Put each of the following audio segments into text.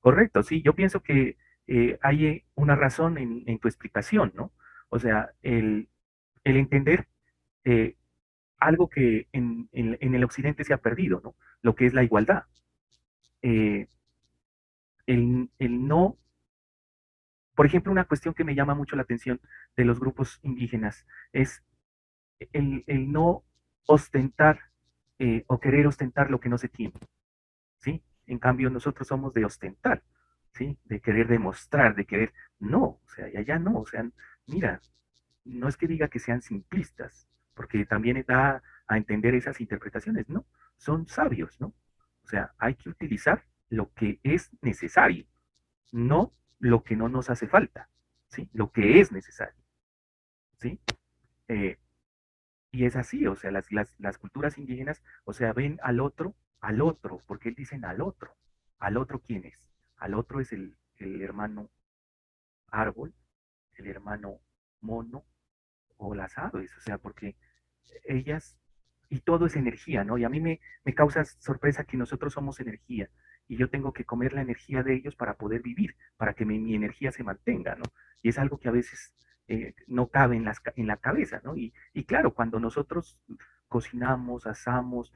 Correcto, sí, yo pienso que hay una razón en tu explicación, ¿no? O sea, el entender eh, algo que en el occidente se ha perdido, ¿no? Lo que es la igualdad. Eh, el no, por ejemplo, una cuestión que me llama mucho la atención de los grupos indígenas es el no ostentar o querer ostentar lo que no se tiene, ¿sí? En cambio, nosotros somos de ostentar, ¿sí? De querer demostrar, de querer, no, o sea, y allá no, o sea, mira, no es que diga que sean simplistas, porque también da a entender esas interpretaciones, ¿no? Son sabios, ¿no? O sea, hay que utilizar lo que es necesario, no lo que no nos hace falta, ¿sí? Lo que es necesario, ¿sí? Eh, y es así, o sea, las culturas indígenas, o sea, ven al otro, porque dicen al otro ¿quién es? Al otro es el hermano árbol, el hermano mono o las aves, o sea, porque ellas, y todo es energía, ¿no? Y a mí me causa sorpresa que nosotros somos energía, y yo tengo que comer la energía de ellos para poder vivir, para que mi energía se mantenga, ¿no? Y es algo que a veces no cabe en la cabeza, ¿no? Y claro, cuando nosotros cocinamos, asamos,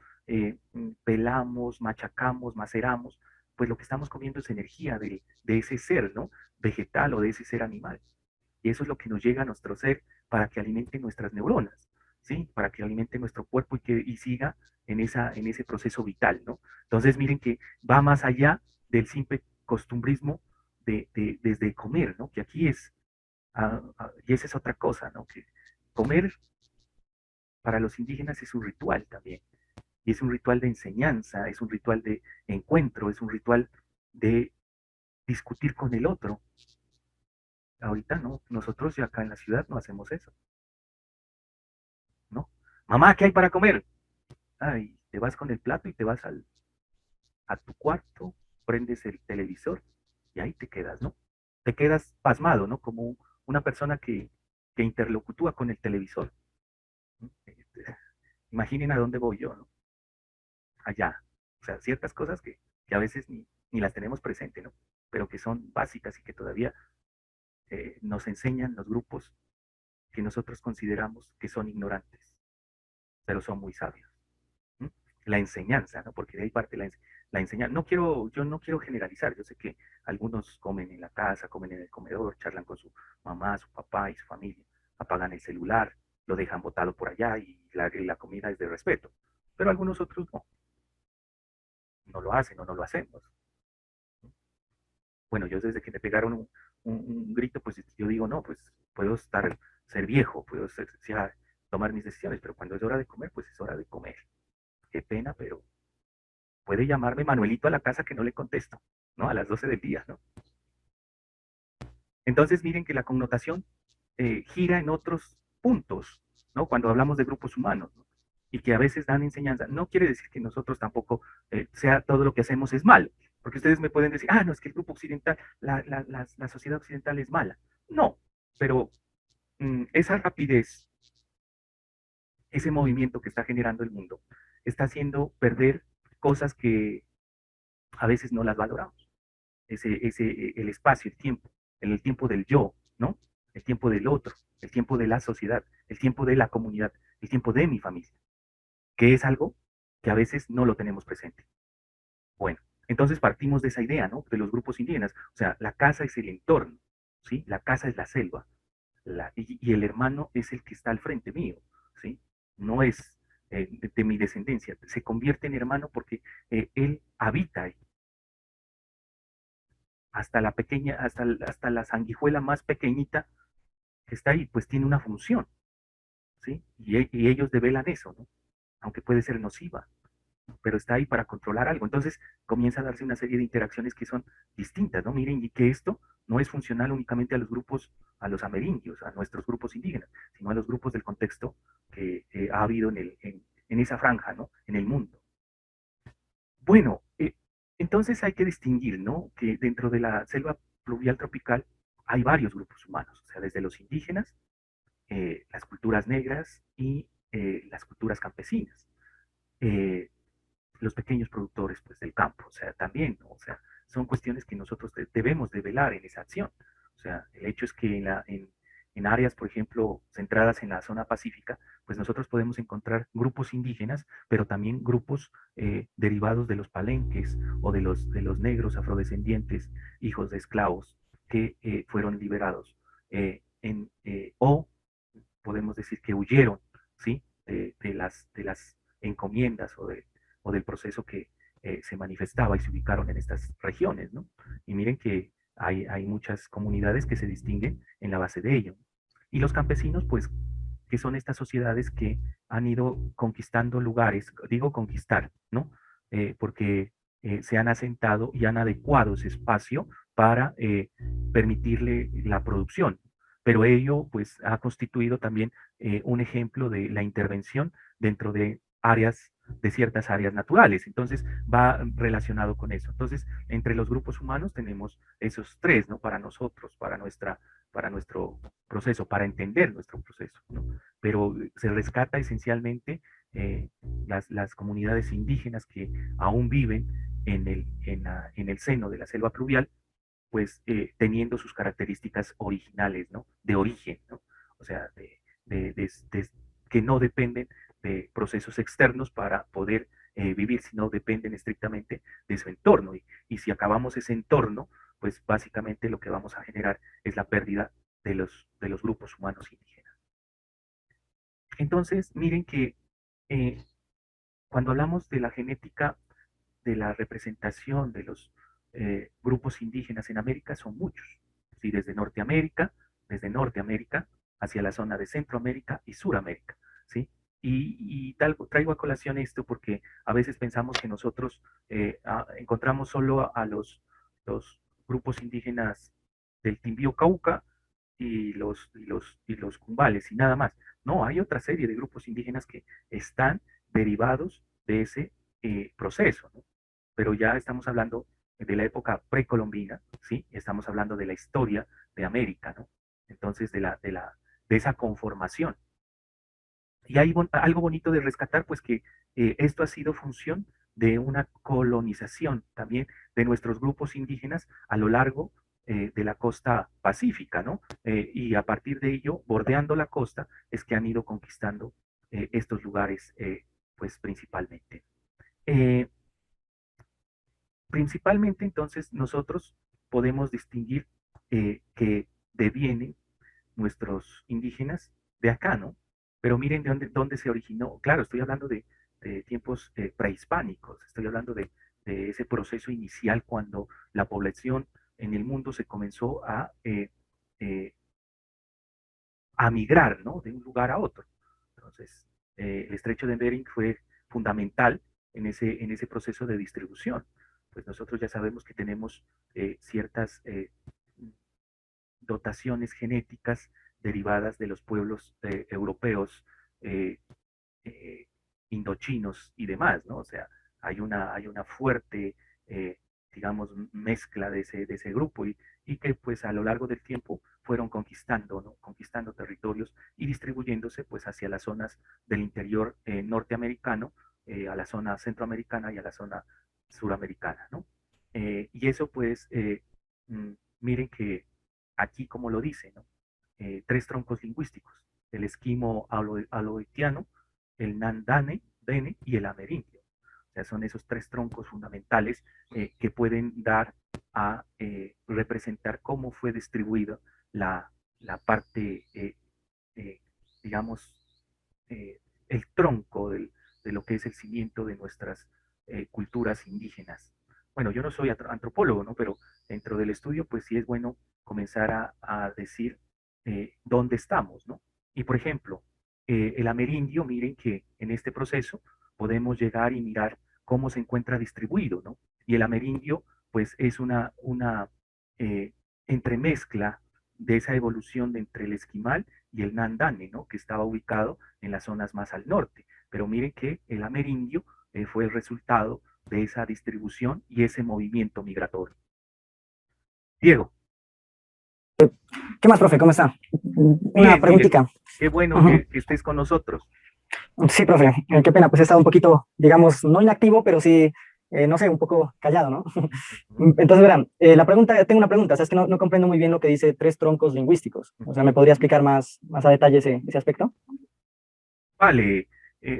pelamos, machacamos, maceramos, pues lo que estamos comiendo es energía de ese ser, ¿no? Vegetal o de ese ser animal. Y eso es lo que nos llega a nuestro ser para que alimente nuestras neuronas, ¿sí? Para que alimente nuestro cuerpo y siga en ese proceso vital, ¿no? Entonces, miren que va más allá del simple costumbrismo desde comer, ¿no? Que aquí es, y esa es otra cosa, ¿no? Que comer para los indígenas es un ritual también, y es un ritual de enseñanza, es un ritual de encuentro, es un ritual de discutir con el otro. Ahorita no, nosotros ya acá en la ciudad no hacemos eso, ¿no? Mamá, ¿qué hay para comer? Ay, te vas con el plato y te vas a tu cuarto, prendes el televisor y ahí te quedas, ¿no? Te quedas pasmado, ¿no? Como una persona que interlocutúa con el televisor, ¿no? Imaginen a dónde voy yo, ¿no? Allá. O sea, ciertas cosas que a veces ni las tenemos presente, ¿no? Pero que son básicas y que todavía nos enseñan los grupos que nosotros consideramos que son ignorantes, pero son muy sabios. ¿Mm? La enseñanza, ¿no? Porque de ahí parte la enseñanza. Yo no quiero generalizar, yo sé que algunos comen en la casa, comen en el comedor, charlan con su mamá, su papá y su familia, apagan el celular, lo dejan botado por allá y la comida es de respeto, pero algunos otros no, no lo hacen o no lo hacemos. Bueno, yo desde que me pegaron un grito, pues yo digo, no, pues puedo ser viejo, puedo ya, tomar mis decisiones, pero cuando es hora de comer, pues es hora de comer. Qué pena, pero puede llamarme Manuelito a la casa que no le contesto, ¿no? A las 12 del día, ¿no? Entonces miren que la connotación gira en otros puntos, ¿no? Cuando hablamos de grupos humanos, ¿no? Y que a veces dan enseñanza. No quiere decir que nosotros tampoco sea todo lo que hacemos es malo, porque ustedes me pueden decir, no, es que el grupo occidental, la sociedad occidental es mala. No, pero esa rapidez, ese movimiento que está generando el mundo, está haciendo perder cosas que a veces no las valoramos. El espacio, el tiempo del yo, ¿no? El tiempo del otro, el tiempo de la sociedad, el tiempo de la comunidad, el tiempo de mi familia, que es algo que a veces no lo tenemos presente. Bueno, entonces partimos de esa idea, ¿no? De los grupos indígenas. O sea, la casa es el entorno, ¿sí? La casa es la selva, y el hermano es el que está al frente mío, ¿sí? No es de mi descendencia, se convierte en hermano porque él habita ahí, hasta la pequeña, hasta la sanguijuela más pequeñita que está ahí, pues tiene una función, ¿sí? Y ellos develan eso, ¿no? Aunque puede ser nociva, pero está ahí para controlar algo. Entonces comienza a darse una serie de interacciones que son distintas, ¿no? Miren, y que esto no es funcional únicamente a los grupos, a los amerindios, a nuestros grupos indígenas, sino a los grupos del contexto que ha habido en esa franja, ¿no? En el mundo. Bueno, entonces hay que distinguir, ¿no? Que dentro de la selva pluvial tropical hay varios grupos humanos, o sea, desde los indígenas, las culturas negras y las culturas campesinas. Eh, los pequeños productores pues, del campo, o sea, también, ¿no? O sea, son cuestiones que nosotros debemos de velar en esa acción. O sea, el hecho es que en áreas, por ejemplo, centradas en la zona pacífica, pues nosotros podemos encontrar grupos indígenas, pero también grupos derivados de los palenques o de los negros afrodescendientes, hijos de esclavos, que fueron liberados. O podemos decir que huyeron, ¿sí? De las encomiendas o del proceso que se manifestaba y se ubicaron en estas regiones, ¿no? Y miren que hay muchas comunidades que se distinguen en la base de ello. Y los campesinos, pues, que son estas sociedades que han ido conquistando lugares, digo conquistar, ¿no? Porque se han asentado y han adecuado ese espacio para permitirle la producción. Pero ello, pues, ha constituido también un ejemplo de la intervención dentro de áreas, de ciertas áreas naturales. Entonces, va relacionado con eso. Entonces, entre los grupos humanos tenemos esos tres, ¿no? Para nosotros, para nuestro proceso, para entender nuestro proceso, ¿no? Pero se rescata esencialmente las comunidades indígenas que aún viven en el seno de la selva pluvial, pues teniendo sus características originales, ¿no? De origen, ¿no? O sea, que no dependen de procesos externos para poder vivir, sino dependen estrictamente de su entorno. Y si acabamos ese entorno, pues básicamente lo que vamos a generar es la pérdida de los grupos humanos indígenas. Entonces, miren que eh, cuando hablamos de la genética, de la representación de los grupos indígenas en América, son muchos, ¿sí? Desde Norteamérica hacia la zona de Centroamérica y Suramérica, ¿sí? Traigo a colación esto porque a veces pensamos que nosotros encontramos solo a los grupos indígenas del Timbío Cauca y los cumbales y nada más. No, hay otra serie de grupos indígenas que están derivados de ese proceso, ¿no? Pero ya estamos hablando de la época precolombina, ¿sí? Estamos hablando de la historia de América, ¿no? Entonces, de esa conformación. Y hay algo bonito de rescatar, pues que esto ha sido función de una colonización también de nuestros grupos indígenas a lo largo de la costa pacífica, ¿no? Y a partir de ello, bordeando la costa, es que han ido conquistando estos lugares, pues principalmente. Eh, Principalmente, entonces, nosotros podemos distinguir que devienen nuestros indígenas de acá, ¿no? Pero miren de dónde se originó. Claro, estoy hablando de tiempos prehispánicos, estoy hablando de ese proceso inicial cuando la población en el mundo se comenzó eh, a migrar, ¿no? De un lugar a otro. Entonces, el estrecho de Bering fue fundamental en ese proceso de distribución. Pues nosotros ya sabemos que tenemos ciertas dotaciones genéticas derivadas de los pueblos europeos, eh, eh, indochinos y demás, ¿no? O sea, hay una fuerte, digamos, mezcla de ese grupo y que pues a lo largo del tiempo fueron conquistando, ¿no? Conquistando territorios y distribuyéndose pues hacia las zonas del interior norteamericano, a la zona centroamericana y a la zona suramericana, ¿no? Y eso pues, miren que aquí como lo dice, ¿no? Tres troncos lingüísticos, el esquimo aloetiano, el nandane, dene y el amerindio. O sea, son esos tres troncos fundamentales que pueden dar a representar cómo fue distribuida la parte, eh, digamos, el tronco de lo que es el cimiento de nuestras culturas indígenas. Bueno, yo no soy antropólogo, ¿no? Pero dentro del estudio, pues sí es bueno comenzar a decir dónde estamos, ¿no? Y por ejemplo, el amerindio, miren que en este proceso podemos llegar y mirar cómo se encuentra distribuido, ¿no? Y el amerindio, pues es una eh, entremezcla de esa evolución de entre el esquimal y el nandane, ¿no? Que estaba ubicado en las zonas más al norte. Pero miren que el amerindio fue el resultado de esa distribución y ese movimiento migratorio. Diego. ¿Qué más, profe? ¿Cómo está? Una Bien, Miguel. preguntita. Qué bueno Ujú. que estés con nosotros. Sí, profe. Qué pena, pues he estado un poquito, digamos, no inactivo, pero sí no sé, un poco callado, ¿no? Ujú, Entonces, verán, tengo una pregunta, o sea, es que no comprendo muy bien lo que dice tres troncos lingüísticos. O sea, ¿me ujú. podría explicar más a detalle ese aspecto? Vale,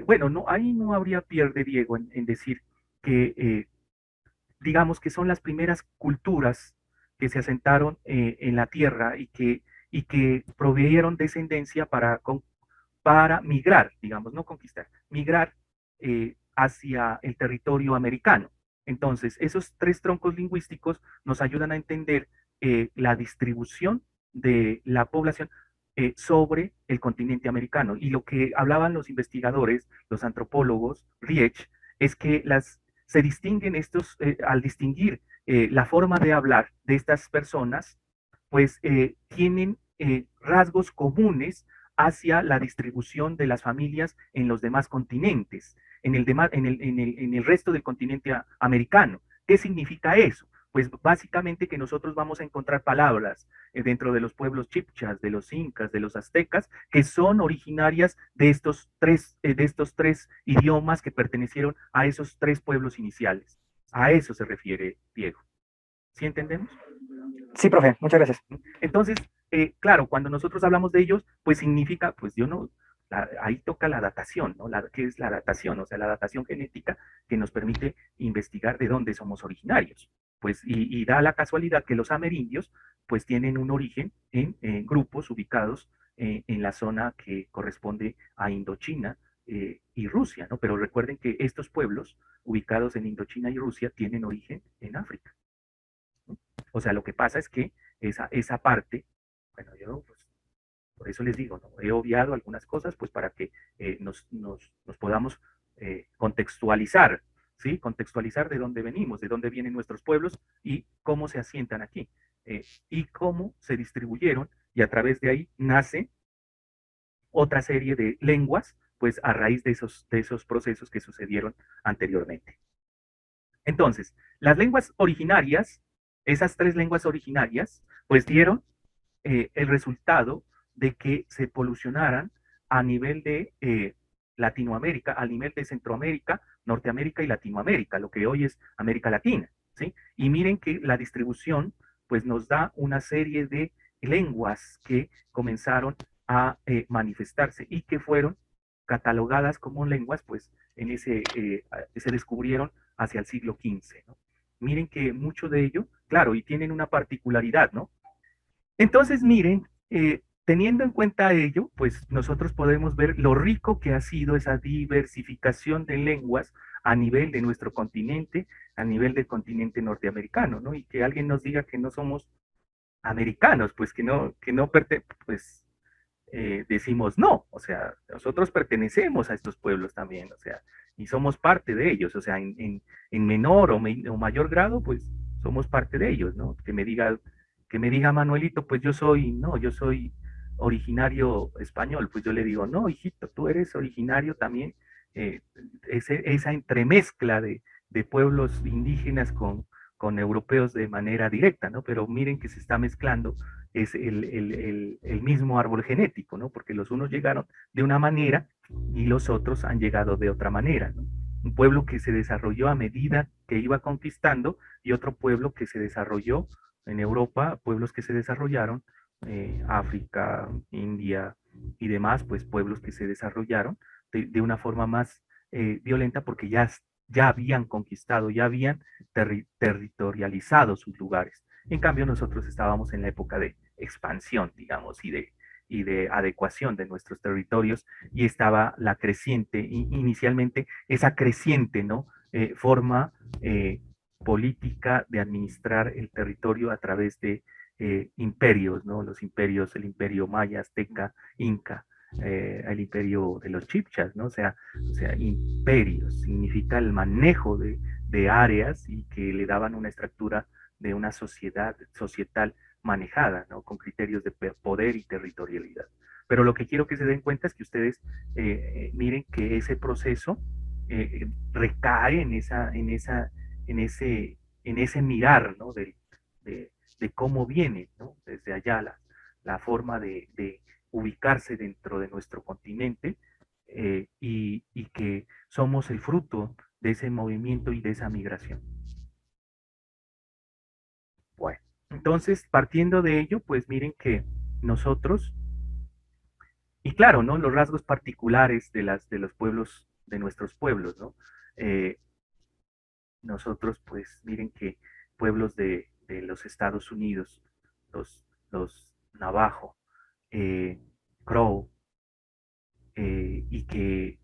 bueno, no, ahí no habría pierde, Diego, en decir que, digamos que son las primeras culturas que se asentaron en la tierra y que proveyeron descendencia para migrar, digamos, no conquistar, migrar hacia el territorio americano. Entonces, esos tres troncos lingüísticos nos ayudan a entender la distribución de la población sobre el continente americano. Y lo que hablaban los investigadores, los antropólogos, Riech, es que se distinguen al distinguir la forma de hablar de estas personas, pues tienen rasgos comunes hacia la distribución de las familias en los demás continentes, en el resto del continente americano. ¿Qué significa eso? Pues básicamente que nosotros vamos a encontrar palabras dentro de los pueblos chipchas, de los incas, de los aztecas, que son originarias de estos tres idiomas que pertenecieron a esos tres pueblos iniciales. A eso se refiere Diego. ¿Sí entendemos? Sí, profe, muchas gracias. Entonces, claro, cuando nosotros hablamos de ellos, pues significa, pues yo no, ahí toca la datación, ¿no? ¿Qué es la datación? O sea, la datación genética que nos permite investigar de dónde somos originarios. Pues, y da la casualidad que los amerindios, pues tienen un origen en grupos ubicados en la zona que corresponde a Indochina y Rusia, ¿no? Pero recuerden que estos pueblos ubicados en Indochina y Rusia tienen origen en África. O sea, lo que pasa es que esa parte, bueno, yo pues, por eso les digo, ¿no? He obviado algunas cosas pues para que nos podamos contextualizar, ¿sí? Contextualizar de dónde venimos, de dónde vienen nuestros pueblos y cómo se asientan aquí, y cómo se distribuyeron y a través de ahí nace otra serie de lenguas, pues a raíz de esos procesos que sucedieron anteriormente. Entonces, las lenguas originarias, esas tres lenguas originarias, pues dieron el resultado de que se polucionaran a nivel de Latinoamérica, a nivel de Centroamérica, Norteamérica y Latinoamérica, lo que hoy es América Latina, ¿sí? Y miren que la distribución, pues nos da una serie de lenguas que comenzaron a manifestarse y que fueron catalogadas como lenguas, pues se descubrieron hacia el siglo XV, ¿no? Miren que mucho de ello, claro, y tienen una particularidad, ¿no? Entonces, miren, teniendo en cuenta ello, pues nosotros podemos ver lo rico que ha sido esa diversificación de lenguas a nivel de nuestro continente, a nivel del continente norteamericano, ¿no? Y que alguien nos diga que no somos americanos, pues pues decimos no, o sea, nosotros pertenecemos a estos pueblos también, o sea, y somos parte de ellos, o sea, en menor o mayor grado, pues somos parte de ellos, ¿no? Que me diga Manuelito, pues yo soy originario español, pues yo le digo, no, hijito, tú eres originario también, eh, esa entremezcla de pueblos indígenas con europeos de manera directa, ¿no? Pero miren que se está mezclando es el mismo árbol genético, ¿no? Porque los unos llegaron de una manera y los otros han llegado de otra manera, ¿no? Un pueblo que se desarrolló a medida que iba conquistando y otro pueblo que se desarrolló en Europa, pueblos que se desarrollaron, África, India y demás, pues pueblos que se desarrollaron de una forma más violenta porque ya habían conquistado, ya habían territorializado sus lugares. En cambio, nosotros estábamos en la época de expansión, digamos, y de adecuación de nuestros territorios, y estaba la creciente, inicialmente esa creciente, ¿no? Forma política de administrar el territorio a través de imperios, ¿no? Los imperios, el imperio maya, azteca, inca, el imperio de los chipchas, ¿no? O sea, imperios significa el manejo de áreas y que le daban una estructura de una sociedad societal manejada, ¿no? Con criterios de poder y territorialidad. Pero lo que quiero que se den cuenta es que ustedes miren que ese proceso recae en ese mirar, ¿no? De cómo viene, ¿no? Desde allá la forma de ubicarse dentro de nuestro continente y que somos el fruto de ese movimiento y de esa migración. Bueno, entonces, partiendo de ello, pues miren que nosotros, y claro, ¿no? Los rasgos particulares de los pueblos, de nuestros pueblos, ¿no? Eh, nosotros, pues miren que pueblos de los Estados Unidos, los Navajo, Crow, y que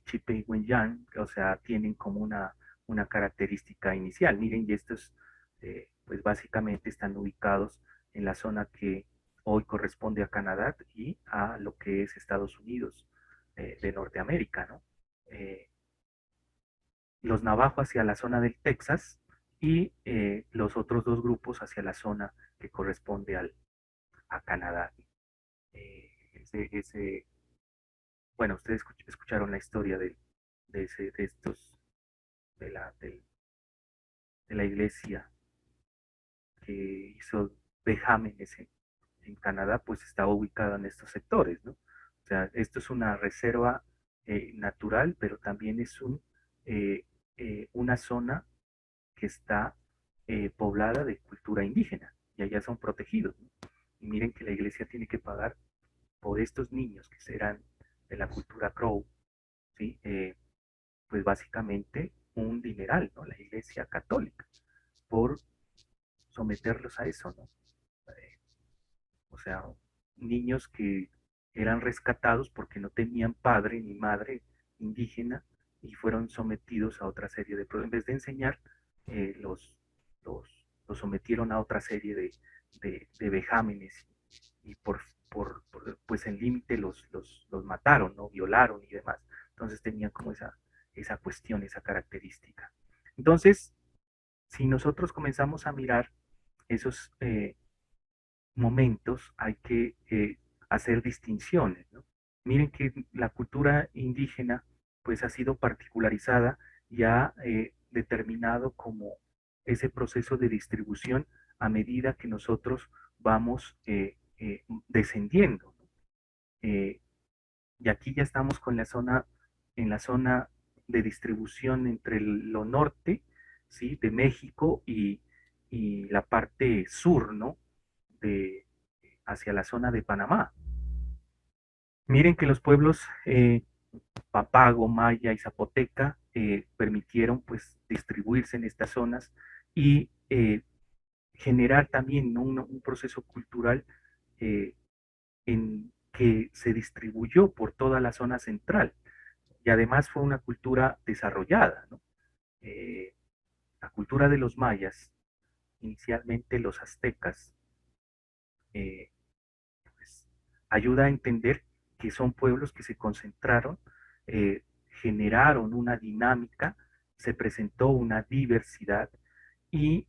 Chipewyan, o sea, tienen como una característica inicial. Miren, y estos, pues básicamente están ubicados en la zona que hoy corresponde a Canadá y a lo que es Estados Unidos de Norteamérica, ¿no? Eh, los navajos hacia la zona del Texas y los otros dos grupos hacia la zona que corresponde a Canadá. Ese, bueno, ustedes escucharon la historia de estos, de de la iglesia que hizo vejámenes en Canadá, pues estaba ubicada en estos sectores, ¿no? O sea, esto es una reserva natural, pero también es eh, una zona que está poblada de cultura indígena y allá son protegidos, ¿no? Y miren que la iglesia tiene que pagar por estos niños que serán de la cultura Crow, ¿sí? Pues básicamente un dineral, ¿no? La iglesia católica, por someterlos a eso, ¿no? Eh, o sea, niños que eran rescatados porque no tenían padre ni madre indígena y fueron sometidos a otra serie de problemas. En vez de enseñar, eh, los, los sometieron a otra serie de vejámenes y pues en límite los mataron, ¿no? Violaron y demás. Entonces tenían como esa cuestión, esa característica. Entonces, si nosotros comenzamos a mirar esos momentos, hay que hacer distinciones, ¿no? Miren que la cultura indígena pues ha sido particularizada y ha determinado como ese proceso de distribución a medida que nosotros vamos descendiendo, ¿no? Eh, y aquí ya estamos con en la zona de distribución entre lo norte, ¿sí? De México y la parte sur, ¿no? De, hacia la zona de Panamá. Miren que los pueblos Papago, Maya y Zapoteca permitieron pues distribuirse en estas zonas y generar también, ¿no? Un proceso cultural eh, en que se distribuyó por toda la zona central y además fue una cultura desarrollada, ¿no? Eh, la cultura de los mayas, inicialmente los aztecas, eh, pues, ayuda a entender que son pueblos que se concentraron, eh, generaron una dinámica, se presentó una diversidad y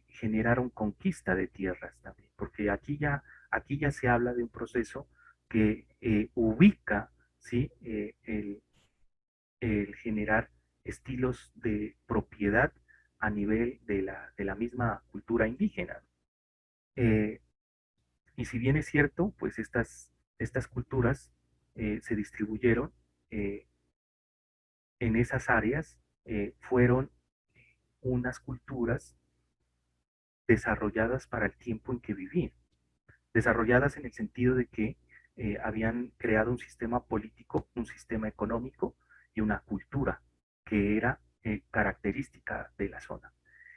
generaron conquista de tierras también, porque aquí ya se habla de un proceso que ubica, ¿sí? El generar estilos de propiedad a nivel de la misma cultura indígena. Eh, y si bien es cierto, pues estas culturas se distribuyeron eh, en esas áreas, fueron unas culturas desarrolladas para el tiempo en que vivían, desarrolladas en el sentido de que habían creado un sistema político, un sistema económico y una cultura que era característica de la zona.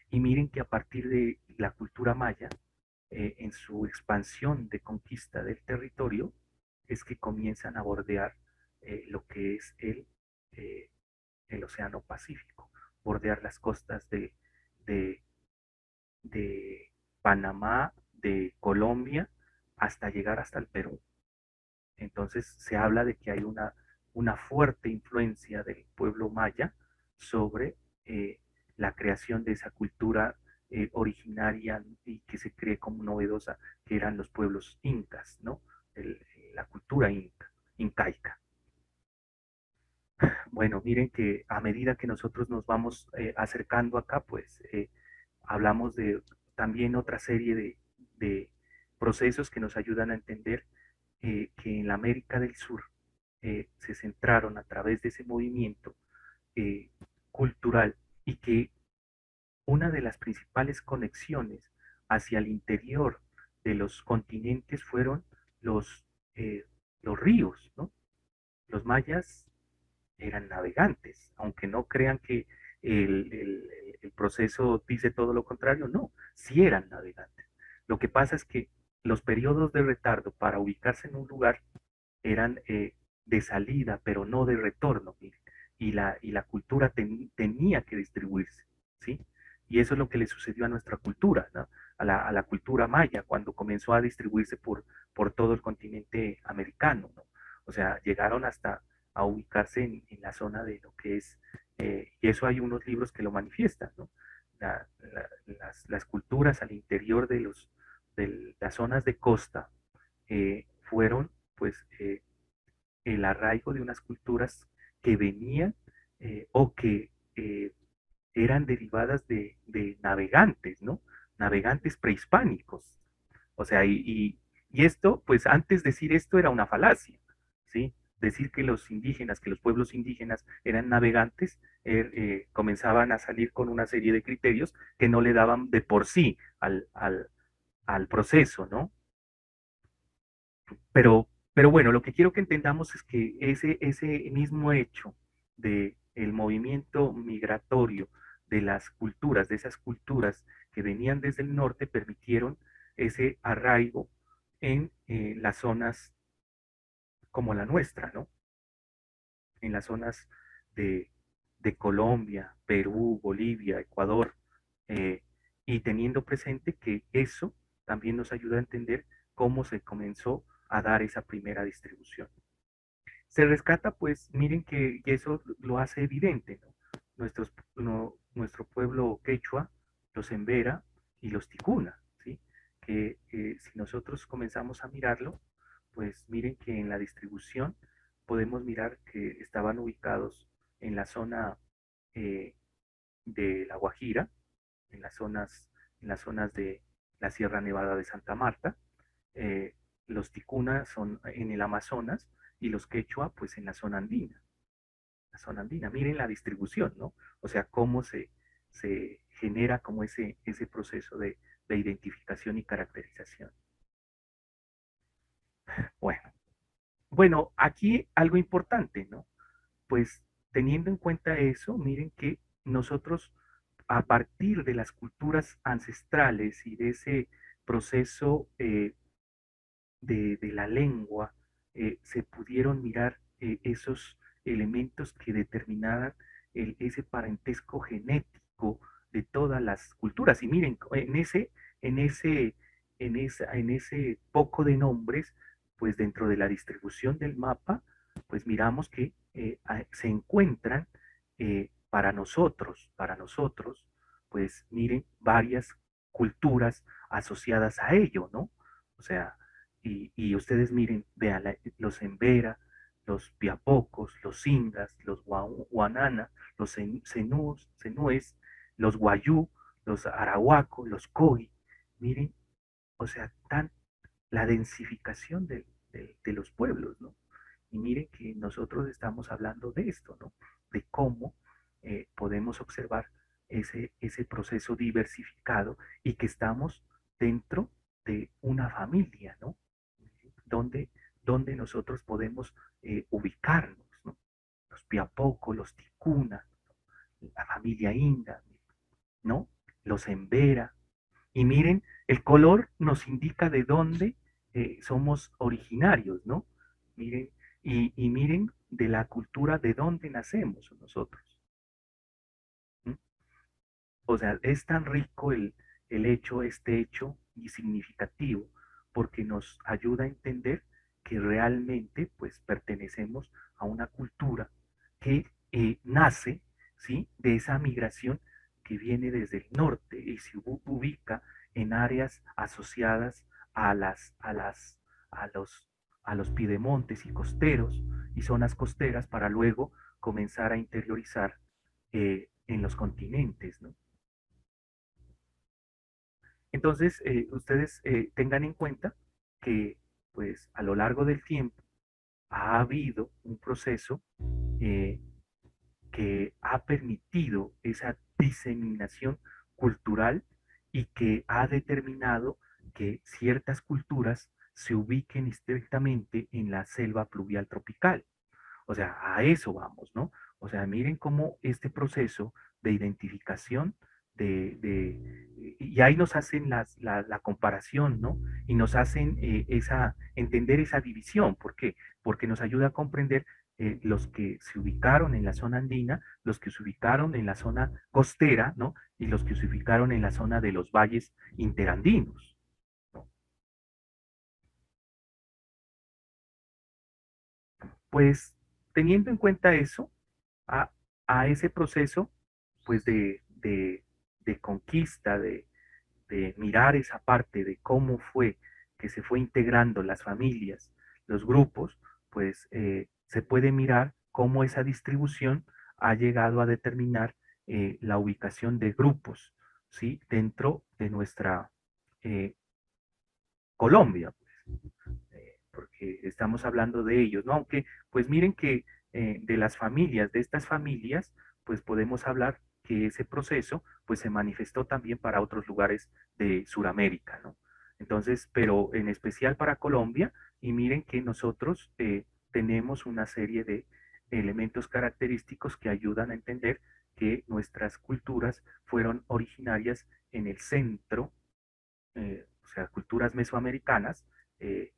Y miren que a partir de la cultura maya, en su expansión de conquista del territorio, es que comienzan a bordear lo que es eh, el Océano Pacífico, bordear las costas de, de Panamá, de Colombia, hasta llegar hasta el Perú. Entonces se habla de que hay una fuerte influencia del pueblo maya sobre la creación de esa cultura originaria y que se cree como novedosa, que eran los pueblos incas, ¿no? El, la cultura incaica. Bueno, miren que a medida que nosotros nos vamos acercando acá, pues hablamos de también otra serie de procesos que nos ayudan a entender que en la América del Sur se centraron a través de ese movimiento eh, cultural y que una de las principales conexiones hacia el interior de los continentes fueron los, eh, los ríos, ¿no? Los mayas eran navegantes, aunque no crean que el proceso dice todo lo contrario, no, sí eran navegantes. Lo que pasa es que los periodos de retardo para ubicarse en un lugar eran de salida, pero no de retorno, miren, y la cultura tenía que distribuirse, ¿sí? Y eso es lo que le sucedió a nuestra cultura, ¿no? A la cultura maya, cuando comenzó a distribuirse por todo el continente americano, ¿no? O sea, llegaron hasta a ubicarse en la zona de lo que es, y eso hay unos libros que lo manifiestan, ¿no? Las culturas al interior de las zonas de costa fueron, pues, el arraigo de unas culturas que venían o que eran derivadas de navegantes, ¿no? Navegantes prehispánicos. O sea, y esto, pues antes decir esto era una falacia, ¿sí? Decir que los indígenas, que los pueblos indígenas eran navegantes, comenzaban a salir con una serie de criterios que no le daban de por sí al proceso, ¿no? Pero bueno, lo que quiero que entendamos es que ese mismo hecho de el movimiento migratorio de las culturas, de esas culturas que venían desde el norte, permitieron ese arraigo en las zonas como la nuestra, ¿no? En las zonas de, de Colombia, Perú, Bolivia, Ecuador, eh, y teniendo presente que eso también nos ayuda a entender cómo se comenzó a dar esa primera distribución. Se rescata, pues miren que eso lo hace evidente, ¿no? Nuestro pueblo quechua, los embera y los ticuna, ¿sí? Que si nosotros comenzamos a mirarlo, pues miren que en la distribución podemos mirar que estaban ubicados en la zona eh, de La Guajira, en en las zonas de la Sierra Nevada de Santa Marta, eh, los ticuna son en el Amazonas y los quechua pues en la zona andina. La zona andina. Miren la distribución, ¿no? O sea, cómo se genera como ese proceso de identificación y caracterización. Bueno, bueno, aquí algo importante, ¿no? Pues teniendo en cuenta eso, miren que nosotros a partir de las culturas ancestrales y de ese proceso de la lengua, se pudieron mirar esos elementos que determinaban ese parentesco genético de todas las culturas. Y miren, en ese, en ese poco de nombres, pues dentro de la distribución del mapa, pues miramos que se encuentran para nosotros, pues miren, varias culturas asociadas a ello, ¿no? O sea, y ustedes miren, vean, los Embera, los Piapocos, los Ingas, los Guanana, los Zenúes, los Guayú, los Arahuaco, los Cogi, miren, o sea, la densificación de los pueblos, ¿no? Y miren que nosotros estamos hablando de esto, ¿no? De cómo podemos observar ese proceso diversificado y que estamos dentro de una familia, ¿no? Donde, donde nosotros podemos ubicarnos, ¿no? Los Piapoco, los Ticuna, la familia Inga, ¿no? Los Embera. Y miren, el color nos indica de dónde somos originarios, ¿no? Miren, y miren de la cultura de dónde nacemos nosotros. ¿Mm? O sea, es tan rico el hecho, este hecho y significativo, porque nos ayuda a entender que realmente pues pertenecemos a una cultura que nace, ¿sí? De esa migración que viene desde el norte y se ubica en áreas asociadas a los, a los piedemontes y costeros y zonas costeras para luego comenzar a interiorizar en los continentes, ¿no? Entonces, ustedes tengan en cuenta que, pues, a lo largo del tiempo ha habido un proceso eh, que ha permitido esa diseminación cultural y que ha determinado que ciertas culturas se ubiquen estrictamente en la selva pluvial tropical. O sea, a eso vamos, ¿no? O sea, miren cómo este proceso de identificación y ahí nos hacen la comparación, ¿no? Y nos hacen entender esa división. ¿Por qué? Porque nos ayuda a comprender los que se ubicaron en la zona andina, los que se ubicaron en la zona costera, ¿no? Y los que se ubicaron en la zona de los valles interandinos, ¿no? Pues teniendo en cuenta eso, a, a ese proceso, pues de conquista, de mirar esa parte de cómo fue que se fue integrando las familias, los grupos, pues se puede mirar cómo esa distribución ha llegado a determinar la ubicación de grupos, ¿sí? Dentro de nuestra eh, Colombia, porque estamos hablando de ellos, ¿no? Aunque, pues miren que de las familias, de estas familias, pues podemos hablar que ese proceso, pues se manifestó también para otros lugares de Sudamérica, ¿no? Entonces, pero en especial para Colombia, y miren que nosotros tenemos una serie de elementos característicos que ayudan a entender que nuestras culturas fueron originarias en el centro, o sea, culturas mesoamericanas, eh,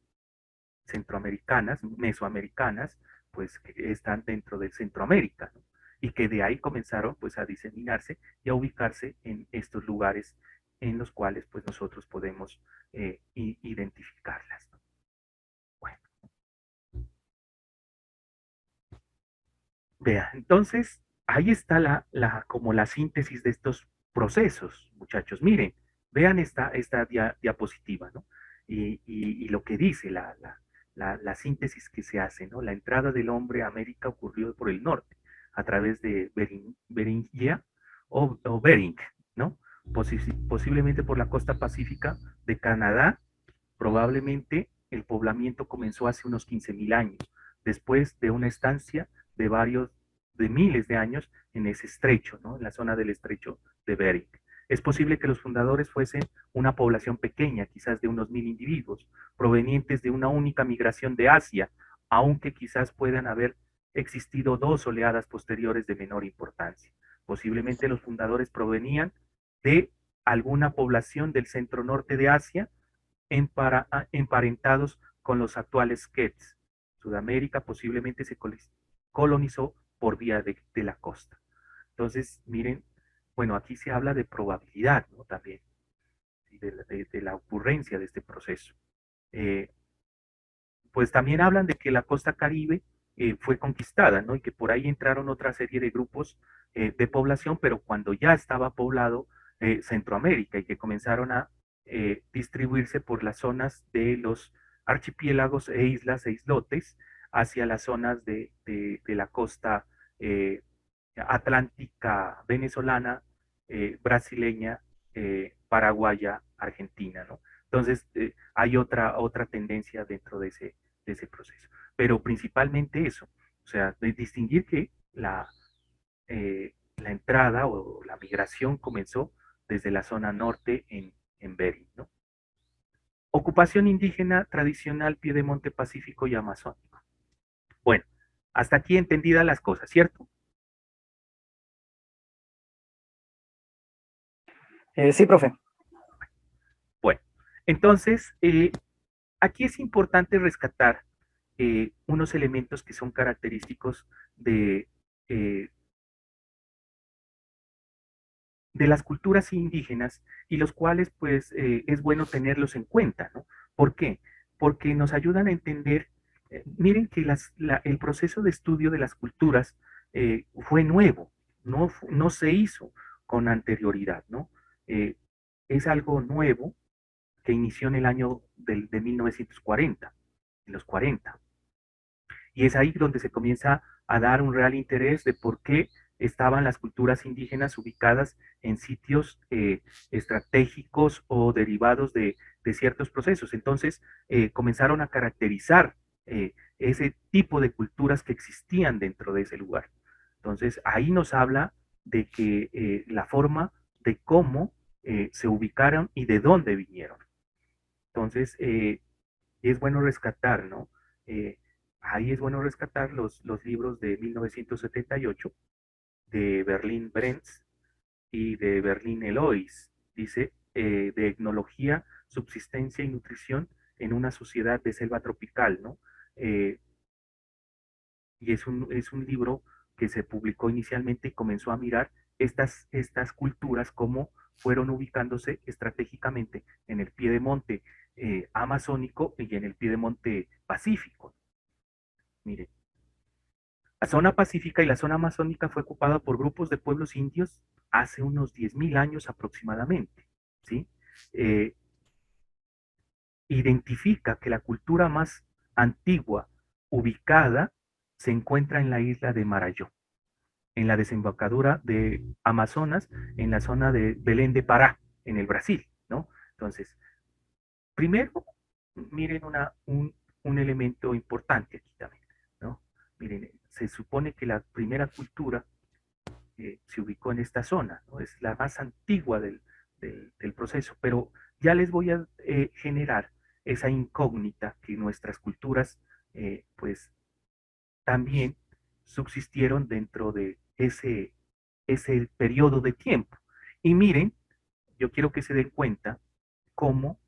centroamericanas, mesoamericanas, pues que están dentro del Centroamérica, ¿no? Y que de ahí comenzaron pues a diseminarse y a ubicarse en estos lugares en los cuales pues nosotros podemos identificarlas, ¿no? Bueno, vea, entonces ahí está como la síntesis de estos procesos, muchachos. Miren, vean esta diapositiva, ¿no? Y lo que dice la síntesis que se hace, ¿no? La entrada del hombre a América ocurrió por el norte, a través de Beringia o Bering, ¿no? Posiblemente por la costa pacífica de Canadá. Probablemente el poblamiento comenzó hace unos 15.000 años, después de una estancia de miles de años en ese estrecho, ¿no? En la zona del estrecho de Bering. Es posible que los fundadores fuesen una población pequeña, quizás de unos 1.000 individuos, provenientes de una única migración de Asia, aunque quizás puedan haber existido dos oleadas posteriores de menor importancia. Posiblemente los fundadores provenían de alguna población del centro norte de Asia, emparentados con los actuales Quets. Sudamérica posiblemente se colonizó por vía de la costa. Entonces, miren, bueno, aquí se habla de probabilidad, ¿no? También, ¿sí? De la ocurrencia de este proceso. Eh, pues también hablan de que la costa caribe fue conquistada, ¿no? Y que por ahí entraron otra serie de grupos de población, pero cuando ya estaba poblado Centroamérica y que comenzaron a distribuirse por las zonas de los archipiélagos e islas e islotes hacia las zonas de la costa eh, atlántica venezolana, brasileña, paraguaya, argentina, ¿no? Entonces, hay otra tendencia dentro de ese proceso. Pero principalmente eso, o sea, de distinguir que la entrada o la migración comenzó desde la zona norte en Bering, ¿no? Ocupación indígena tradicional, piedemonte pacífico y amazónico. Bueno, hasta aquí entendidas las cosas, ¿cierto? Sí, profe. Bueno, entonces, aquí es importante rescatar unos elementos que son característicos eh, de las culturas indígenas y los cuales pues es bueno tenerlos en cuenta, ¿no? ¿Por qué? Porque nos ayudan a entender, miren que el proceso de estudio de las culturas fue nuevo, no se hizo con anterioridad, ¿no? Eh, es algo nuevo que inició en el año de 1940, en los 40. Y es ahí donde se comienza a dar un real interés de por qué estaban las culturas indígenas ubicadas en sitios estratégicos o derivados de ciertos procesos. Entonces, comenzaron a caracterizar ese tipo de culturas que existían dentro de ese lugar. Entonces, ahí nos habla de que la forma de cómo se ubicaron y de dónde vinieron. Entonces, es bueno rescatar, ¿no? Eh, ahí es bueno rescatar los libros de 1978 de Berlín Brenz y de Berlín Elois. Dice, de etnología, subsistencia y nutrición en una sociedad de selva tropical, ¿no? Eh, y es un libro que se publicó inicialmente y comenzó a mirar estas culturas, cómo fueron ubicándose estratégicamente en el piedemonte amazónico y en el piedemonte pacífico. Mire, la zona pacífica y la zona amazónica fue ocupada por grupos de pueblos indios hace unos 10.000 años aproximadamente, ¿sí? Eh, Identifica que la cultura más antigua ubicada se encuentra en la isla de Marayó, en la desembocadura de Amazonas, en la zona de Belén de Pará, en el Brasil, ¿no? Entonces, primero, miren un elemento importante aquí también, ¿no? Miren, se supone que la primera cultura se ubicó en esta zona, ¿no? Es la más antigua del proceso, pero ya les voy a generar esa incógnita que nuestras culturas, pues, también subsistieron dentro de ese periodo de tiempo. Y miren, yo quiero que se den cuenta cómo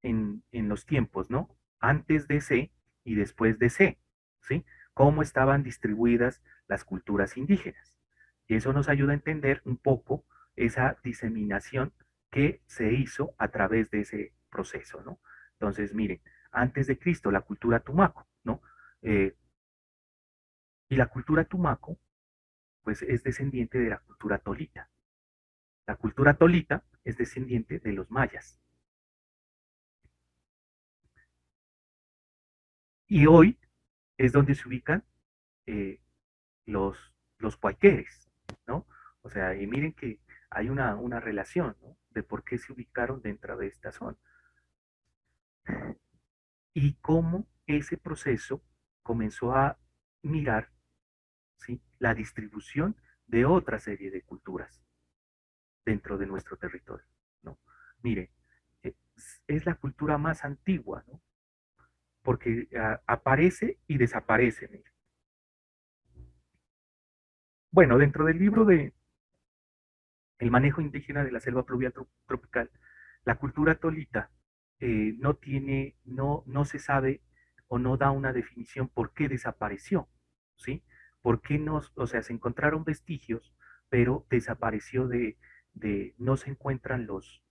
en los tiempos, ¿no? Antes de C y después de C, ¿sí? Cómo estaban distribuidas las culturas indígenas. Y eso nos ayuda a entender un poco esa diseminación que se hizo a través de ese proceso, ¿no? Entonces, miren, antes de Cristo, la cultura tumaco, ¿no? Eh, y la cultura tumaco, pues es descendiente de la cultura tolita. La cultura tolita es descendiente de los mayas. Y hoy es donde se ubican eh, los cuaiqueres, ¿no? O sea, y miren que hay una relación, ¿no? De por qué se ubicaron dentro de esta zona. Y cómo ese proceso comenzó a mirar, ¿sí? La distribución de otra serie de culturas dentro de nuestro territorio, ¿no? Mire, es la cultura más antigua, ¿no? Porque aparece y desaparece. Mire. Bueno, dentro del libro de El manejo indígena de la selva pluvial tropical, la cultura tolita no se sabe o no da una definición por qué desapareció, ¿sí? ¿Por qué no, o sea, se encontraron vestigios, pero desapareció no se encuentran los,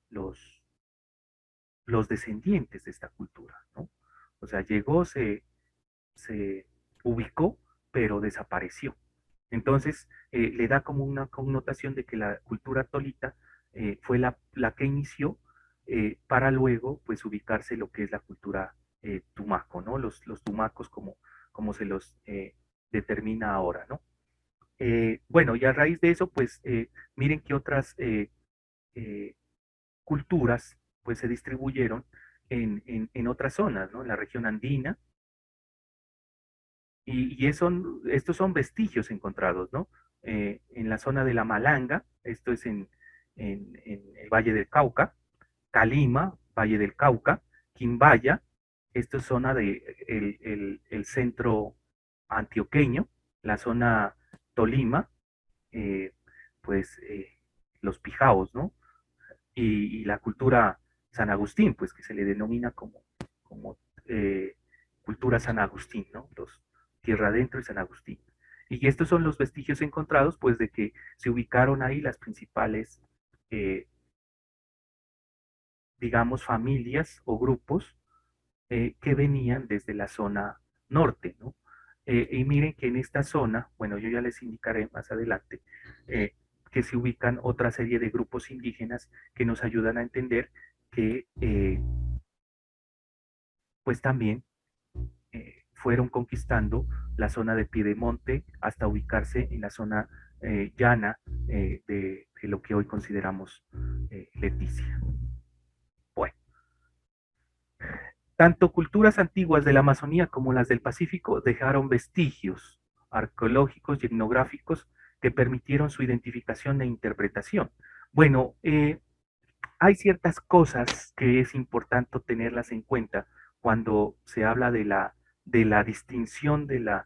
los descendientes de esta cultura, ¿no? O sea, llegó, se ubicó, pero desapareció. Entonces, le da como una connotación de que la cultura tolita fue la que inició para luego, pues, ubicarse lo que es la cultura tumaco, ¿no? Los tumacos como se los determina ahora, ¿no? Bueno, y a raíz de eso, pues, miren que otras eh, culturas, pues, se distribuyeron en otras zonas, ¿no? En la región andina, y estos son vestigios encontrados, ¿no? En la zona de la Malanga, esto es en el Valle del Cauca, Calima, Valle del Cauca, Quimbaya, esto es zona de el centro antioqueño, la zona Tolima, eh, pues los pijaos, ¿no? Y la cultura San Agustín, pues que se le denomina como cultura San Agustín, ¿no? Los Tierra Adentro y San Agustín. Y estos son los vestigios encontrados, pues de que se ubicaron ahí las principales, eh, digamos, familias o grupos que venían desde la zona norte, ¿no? Y miren que en esta zona, bueno, yo ya les indicaré más adelante, eh, que se ubican otra serie de grupos indígenas que nos ayudan a entender que, pues también fueron conquistando la zona de Piedemonte hasta ubicarse en la zona llana de lo que hoy consideramos Leticia. Bueno, tanto culturas antiguas de la Amazonía como las del Pacífico dejaron vestigios, arqueológicos y etnográficos que permitieron su identificación e interpretación. Bueno, hay ciertas cosas que es importante tenerlas en cuenta cuando se habla de la distinción de,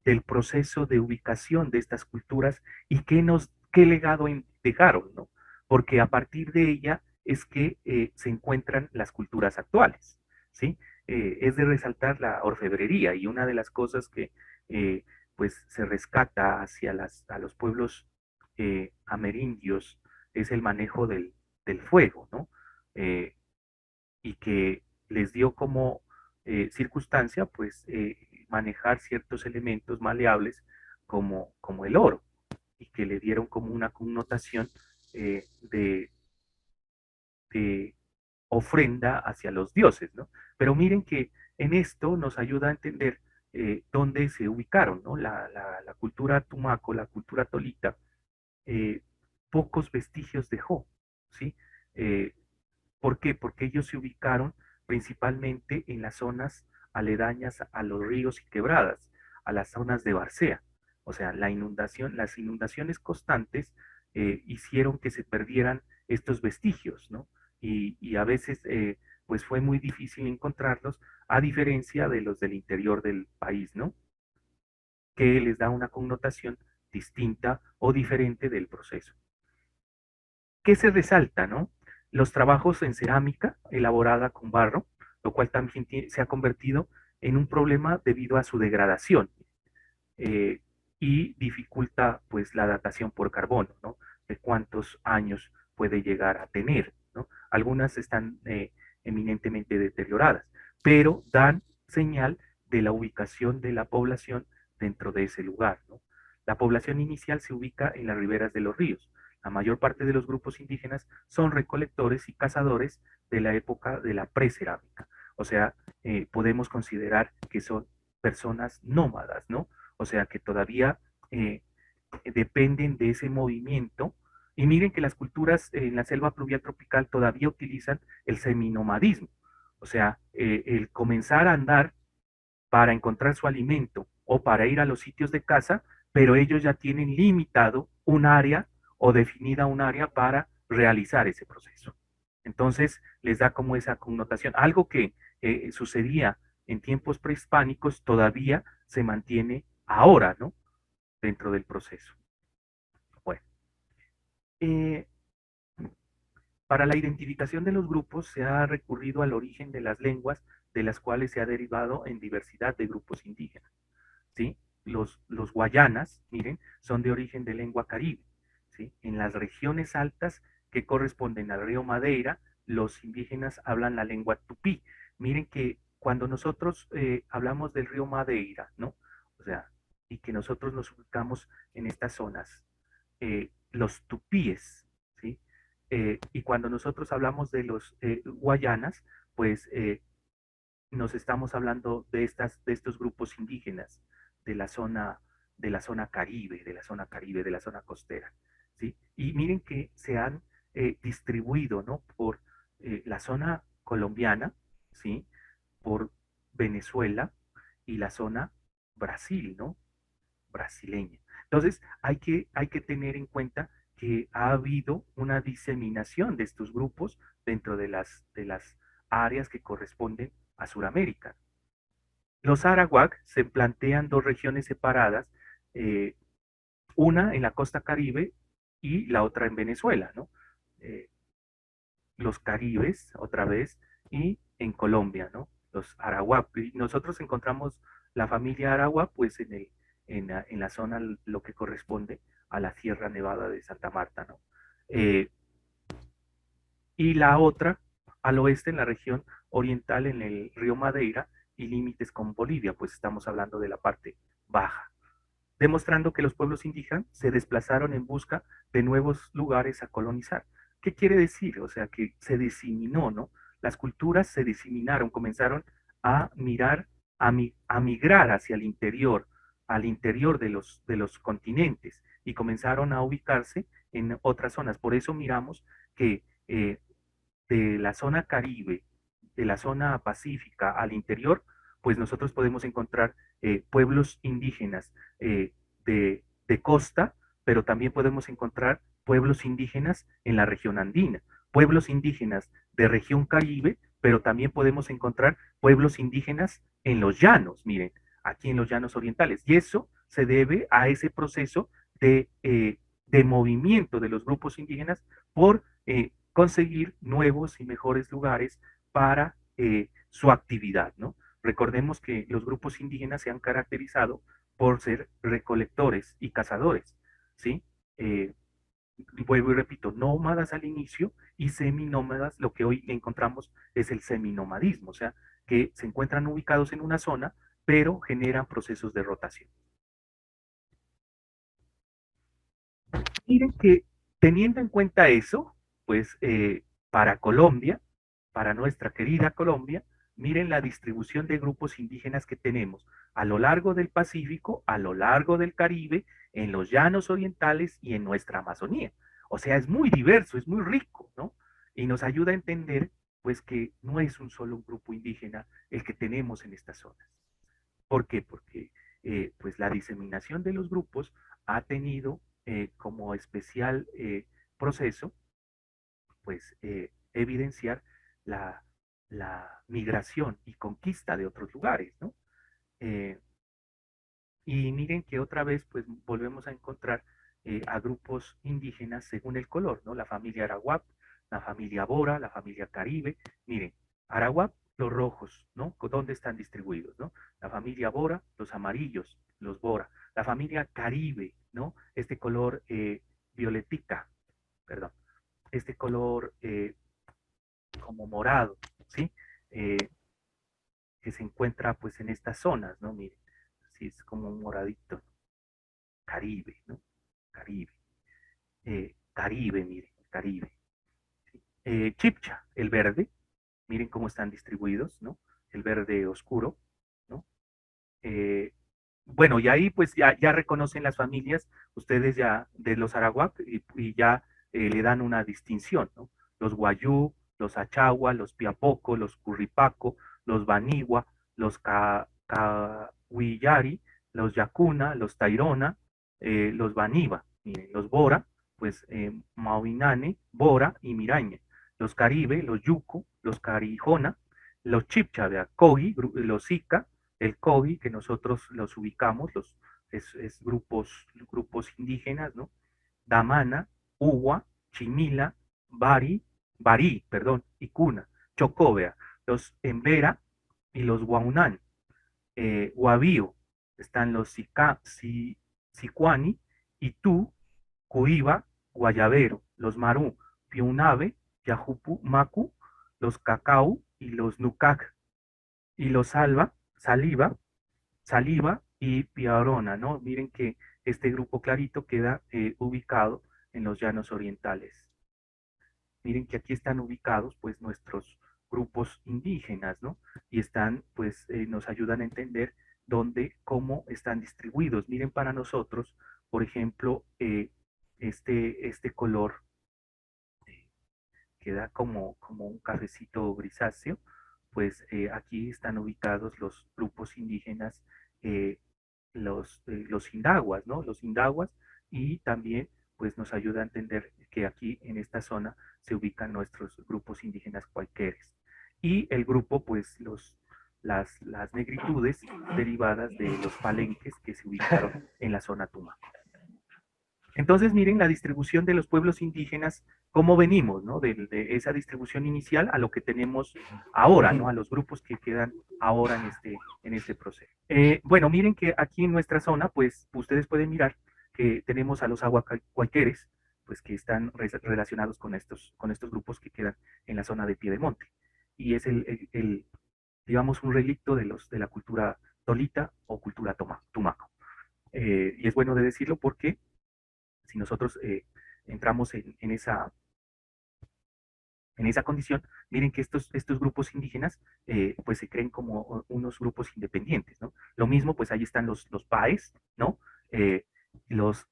del proceso de ubicación de estas culturas y qué legado dejaron, ¿no? Porque a partir de ella es que se encuentran las culturas actuales, ¿sí? Es de resaltar la orfebrería y una de las cosas que pues se rescata hacia a los pueblos amerindios es el manejo del fuego, ¿no? Eh, y que les dio como circunstancia, pues, manejar ciertos elementos maleables como el oro, y que le dieron como una connotación de, de ofrenda hacia los dioses, ¿no? Pero miren que en esto nos ayuda a entender dónde se ubicaron, ¿no? La cultura tumaco, la cultura tolita, eh, pocos vestigios dejó, ¿sí? Eh, ¿Por qué? Porque ellos se ubicaron principalmente en las zonas aledañas a los ríos y quebradas, a las zonas de Barcea. O sea, las inundaciones constantes hicieron que se perdieran estos vestigios, ¿no? Y a veces, pues fue muy difícil encontrarlos, a diferencia de los del interior del país, ¿no? Que les da una connotación distinta o diferente del proceso. ¿Qué se resalta, no? Los trabajos en cerámica elaborada con barro, lo cual también se ha convertido en un problema debido a su degradación eh, y dificulta pues la datación por carbono, ¿no? De cuántos años puede llegar a tener, ¿no? Algunas están eminentemente deterioradas, pero dan señal de la ubicación de la población dentro de ese lugar, ¿no? La población inicial se ubica en las riberas de los ríos. La mayor parte de los grupos indígenas son recolectores y cazadores de la época de la precerámica. O sea, podemos considerar que son personas nómadas, ¿no? O sea, que todavía eh, dependen de ese movimiento. Y miren que las culturas en la selva pluvial tropical todavía utilizan el seminomadismo. O sea, el comenzar a andar para encontrar su alimento o para ir a los sitios de caza, pero ellos ya tienen limitado un área o definida un área para realizar ese proceso. Entonces les da como esa connotación. Algo que sucedía en tiempos prehispánicos todavía se mantiene ahora, ¿no? Dentro del proceso. Bueno, eh, para la identificación de los grupos se ha recurrido al origen de las lenguas de las cuales se ha derivado en diversidad de grupos indígenas. ¿Sí? Los guayanas, miren, son de origen de lengua caribe. ¿Sí? En las regiones altas que corresponden al río Madeira, los indígenas hablan la lengua tupí. Miren que cuando nosotros hablamos del río Madeira, ¿no? O sea, y que nosotros nos ubicamos en estas zonas, los tupíes, ¿sí? Y cuando nosotros hablamos de los guayanas, pues nos estamos hablando de estos grupos indígenas de la zona, de la zona Caribe, de la zona Caribe, de la zona costera, ¿sí? Y miren que se han distribuido, ¿no? Por la zona colombiana, ¿sí? Por Venezuela y la zona Brasil, ¿no? Brasileña. Entonces, hay que tener en cuenta que ha habido una diseminación de estos grupos dentro de las áreas que corresponden a Sudamérica. Los arawak se plantean dos regiones separadas, eh, una en la costa caribe y la otra en Venezuela, ¿no? Eh, los caribes, otra vez, y en Colombia, ¿no? Los arawak. Y nosotros encontramos la familia arawak, pues, en la zona, lo que corresponde a la Sierra Nevada de Santa Marta, ¿no? Eh, y la otra al oeste en la región oriental en el río Madeira y límites con Bolivia, pues estamos hablando de la parte baja, demostrando que los pueblos indígenas se desplazaron en busca de nuevos lugares a colonizar. ¿Qué quiere decir? O sea, que se diseminó, ¿no? Las culturas se diseminaron, comenzaron a mirar, a migrar hacia el interior, al interior de los continentes y comenzaron a ubicarse en otras zonas. Por eso miramos que de la zona Caribe, de la zona pacífica al interior, pues nosotros podemos encontrar pueblos indígenas de costa, pero también podemos encontrar pueblos indígenas en la región andina, pueblos indígenas de región Caribe, pero también podemos encontrar pueblos indígenas en los llanos, miren, aquí en los llanos orientales. Y eso se debe a ese proceso de movimiento de los grupos indígenas por conseguir nuevos y mejores lugares para su actividad, ¿no? Recordemos que los grupos indígenas se han caracterizado por ser recolectores y cazadores, ¿sí? Eh, Vuelvo y repito, nómadas al inicio y seminómadas, lo que hoy encontramos es el seminomadismo, o sea, que se encuentran ubicados en una zona, pero generan procesos de rotación. Miren que teniendo en cuenta eso, pues para Colombia, para nuestra querida Colombia, miren la distribución de grupos indígenas que tenemos a lo largo del Pacífico, a lo largo del Caribe, en los llanos orientales y en nuestra Amazonía. O sea, es muy diverso, es muy rico, ¿no? Y nos ayuda a entender, pues, que no es un solo grupo indígena el que tenemos en estas zonas. ¿Por qué? Porque pues la diseminación de los grupos ha tenido como especial proceso, pues evidenciar la, la, migración y conquista de otros lugares, ¿no? Eh, y miren que otra vez, pues volvemos a encontrar a grupos indígenas según el color, ¿no? La familia Arawak, la familia Bora, la familia Caribe. Miren, Arawak, los rojos, ¿no? ¿Dónde están distribuidos, no? La familia Bora, los amarillos, los Bora. La familia Caribe, ¿no? Este color violetica, perdón, este color como morado, ¿sí? Eh, que se encuentra pues en estas zonas, ¿no? Miren, así es como un moradito. Caribe, ¿no? Caribe. Caribe, miren, Caribe. Chipcha, el verde, miren cómo están distribuidos, ¿no? El verde oscuro, ¿no? Eh, bueno, y ahí pues ya reconocen las familias, ustedes ya de los Arawak y ya le dan una distinción, ¿no? Los Guayú, los Achagua, los Piapoco, los Curripaco, los Banigua, los Cahuillari, los Yacuna, los Tairona, los Baniba, miren, los Bora, pues Mauinane, Bora y Miraña, los Caribe, los Yucu, los Carijona, los Chipcha, Kogi, los Ica, el Kogi, que nosotros los ubicamos, es grupos indígenas, ¿no? Damana, Uwa, Chimila, Bari, perdón, y Cuna, Chocobea, los Embera y los Guaunán, Guavío, están los Sicuani, Itú, Cuiba, Guayabero, los Marú, Piunabe, Yajupu, Macu, los Cacau y los Nucac, y los Saliva y Piarona, ¿no? Miren que este grupo clarito queda ubicado en los llanos orientales. Miren que aquí están ubicados pues nuestros grupos indígenas, ¿no? Y están pues nos ayudan a entender dónde, cómo están distribuidos. Miren para nosotros, por ejemplo, este color que da como un cafecito grisáceo, pues aquí están ubicados los grupos indígenas, eh, los indaguas, ¿no? Los indaguas y también pues nos ayuda a entender que aquí en esta zona se ubican nuestros grupos indígenas cualqueres. Y el grupo, pues las negritudes derivadas de los palenques que se ubicaron en la zona Tumaco. Entonces, miren la distribución de los pueblos indígenas, cómo venimos, ¿no? De esa distribución inicial a lo que tenemos ahora, ¿no? A los grupos que quedan ahora en este proceso. Bueno, miren que aquí en nuestra zona, pues ustedes pueden mirar que tenemos a los aguacualqueres, pues que están relacionados con estos grupos que quedan en la zona de Piedemonte. Y es digamos, un relicto de la cultura tolita o cultura tumaco. Y es bueno de decirlo porque si nosotros entramos en esa condición, miren que estos grupos indígenas pues se creen como unos grupos independientes, ¿no? Lo mismo, pues ahí están los PAES, ¿no? Los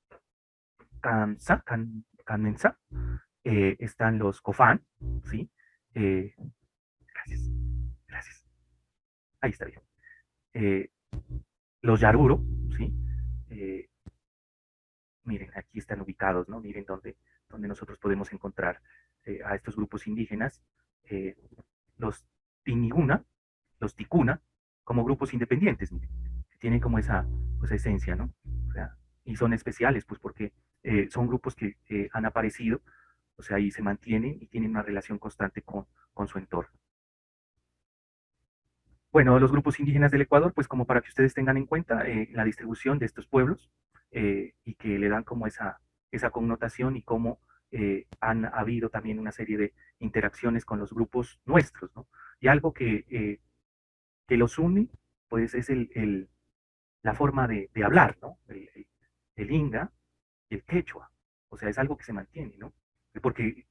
Canmensa, están los COFAN, ¿sí? Gracias, gracias. Ahí está bien. Eh, los Yaruro, ¿sí? Eh, miren, aquí están ubicados, ¿no? Miren dónde nosotros podemos encontrar a estos grupos indígenas, eh, los Tiniguna, los Ticuna, como grupos independientes, miren, que tienen como esa pues, esencia, ¿no? O sea, y son especiales, pues porque son grupos que han aparecido, o sea, y se mantienen y tienen una relación constante con su entorno. Bueno, los grupos indígenas del Ecuador, pues como para que ustedes tengan en cuenta la distribución de estos pueblos y que le dan como esa connotación y cómo han habido también una serie de interacciones con los grupos nuestros, ¿no? Y algo que los une, pues es la forma de hablar, ¿no? El inga y el quechua. O sea, es algo que se mantiene, ¿no? Porque